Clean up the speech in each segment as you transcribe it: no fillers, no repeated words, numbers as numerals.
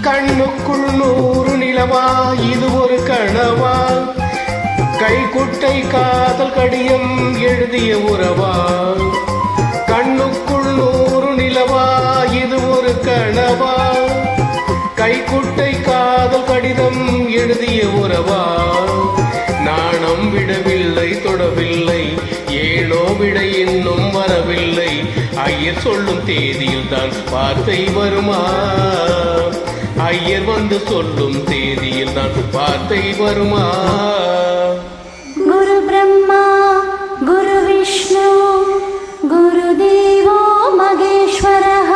கண்ணுக்குள் 100 நிலவா இது ஒரு கனவா கைக்குட்டை காதல் கடியம் எழுதிய உறவா கண்ணுக்குள் 100 நிலவா இது ஒரு கனவா கைக்குட்டை காதல் கடிதம் எழுதிய உறவா நாணம் விடவில்லை தொடவில்லை ஏனோ விட இன்னும் வரவில்லை ஐயர் சொல்லும் தேதியில் தான் வார்த்தை வருமா ஐயர் வந்து சொல்லும் தேதியில் தான் வார்த்தை வருமா குரு பிரம்மா குரு விஷ்ணு குரு தேவோ மகேஸ்வரः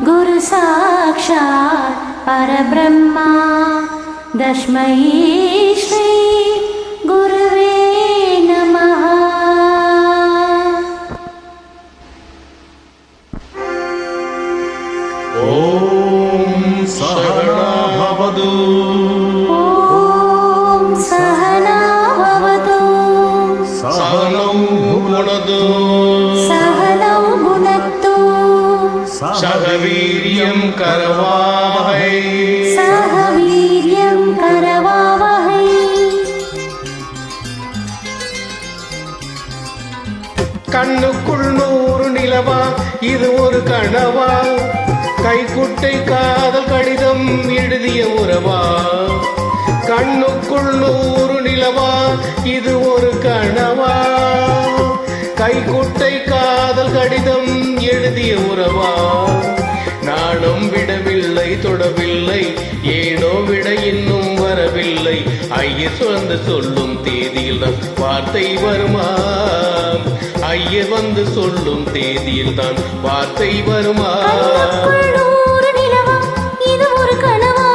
குரு சாக்ஷாத் பரபிரம்மா தஸ்மை ஸ்ரீ குருவே நமः ஓம் சகனா பவது ஓம் சகனா பவது சகனௌ புனது சகனௌ புனக்து சக வீர்யம் கரவாவஹை சக வீர்யம் கரவாவஹை கண்ணுக்குள் 100 நிலவா இது ஒரு கனவா கைக்குட்டை காதல் கடிதம் எழுதிய உறவா கண்ணுக்குள் 100 நிலவா இது ஒரு கனவா கைக்குட்டை காதல் கடிதம் எழுதிய உறவா நாணம் விடவில்லை தொடவில்லை ஏனோ விட இன்னும் வரவில்லை ஐயர் வந்து சொல்லும் தேதியில் தான் வார்த்தை வருமா ஐயர் வந்து சொல்லும் தேதியில் தான் வார்த்தை வருமா இது ஒரு கனவா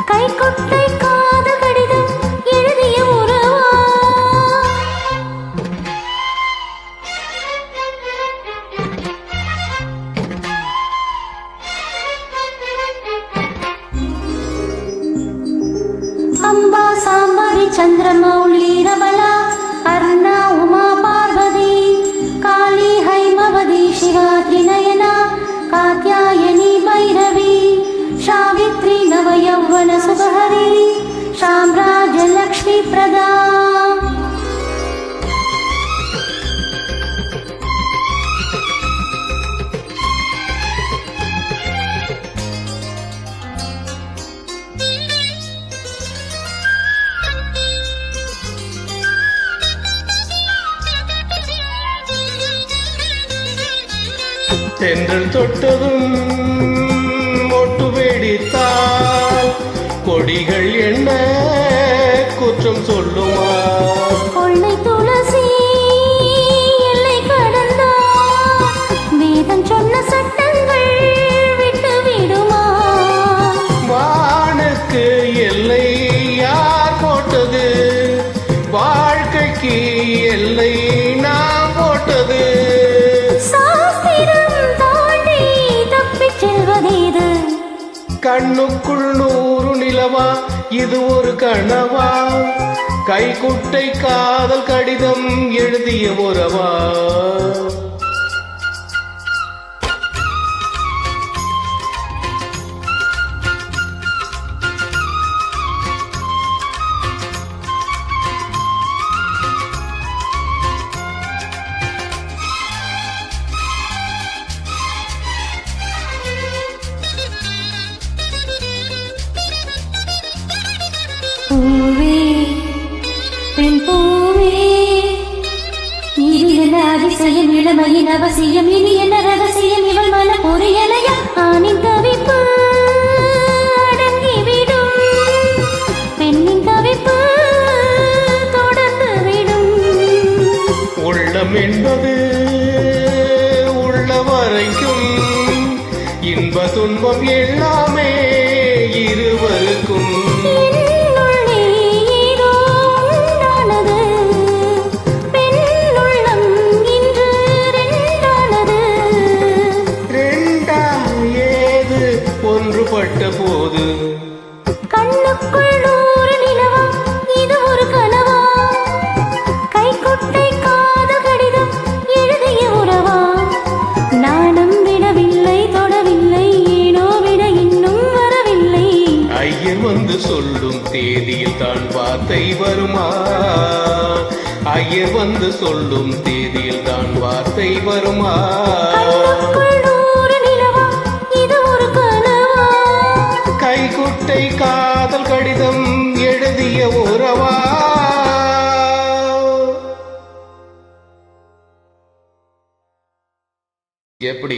கைக்குட்டை காதல் கடிதம் எழுதிய உறவா அம்பா சாம்பவி சந்திரமௌலி ரமலா அருணா உமா பார்வதி காளி ஹைமவதி சிவா திரிநயனா காத்யாயனி भैरवी सावित्री नवयौवन सुबहरी साम्राज लक्ष्मी प्रदा தென்றல் தொட்டதும் மொட்டு வெடித்தால் கொடிகள் என்ன குற்றம் சொல்லுமா கொள்ளை துளசி எல்லை கடந்தால் வேதம் சொன்ன சட்டங்கள் விட்டு விடுமா வானுக்கு எல்லை யார் போட்டது வாழ்க்கைக்கு எல்லை நாம் போட்டது கண்ணுக்குள் 100 நிலவா இது ஒரு கனவா கைக்குட்டை காதல் கடிதம் எழுதிய உறவா பூவே பெண் பூவே இது என்ன அதிசயம் இளமையின் அவசியம் இனி என்ன ரகசியம் இவள் மன பொறியலையா ஆணின் தவிப்பு அடங்கிவிடும் பெண்ணின் தவிப்பு தொடர்ந்து விடும் உள்ளம் என்பது உள்ள வரைக்கும் இன்ப துன்பம் எல்லாமே இருவருக்கும். என்னுள்ளே ஏதோ உண்டானது, பெண்ணுள்ளம் இன்று ரெண்டானது. ரெண்டா ஏது ஒன்றுபட்ட போது கண்ணுக்குள் நூறு நிலவா, இது ஒரு கனவா? கைக்குட்டை காதல் கடிதம் எழுதிய உறவா? நாணம் விடவில்லை, தொடவில்லை, ஏனோ விட இன்னும் வரவில்லை. ஐயர் வந்து சொல்லும் தேதியில் தான் வார்த்தை வருமா? ஐயர் வந்து சொல்லும் தேதியில் தான் வார்த்தை வருமா? கண்ணுக்குள் நூறு நிலவா, இது ஒரு கனவா? கைக்குட்டை காதல் கடிதம் எழுதிய உறவா? எப்படி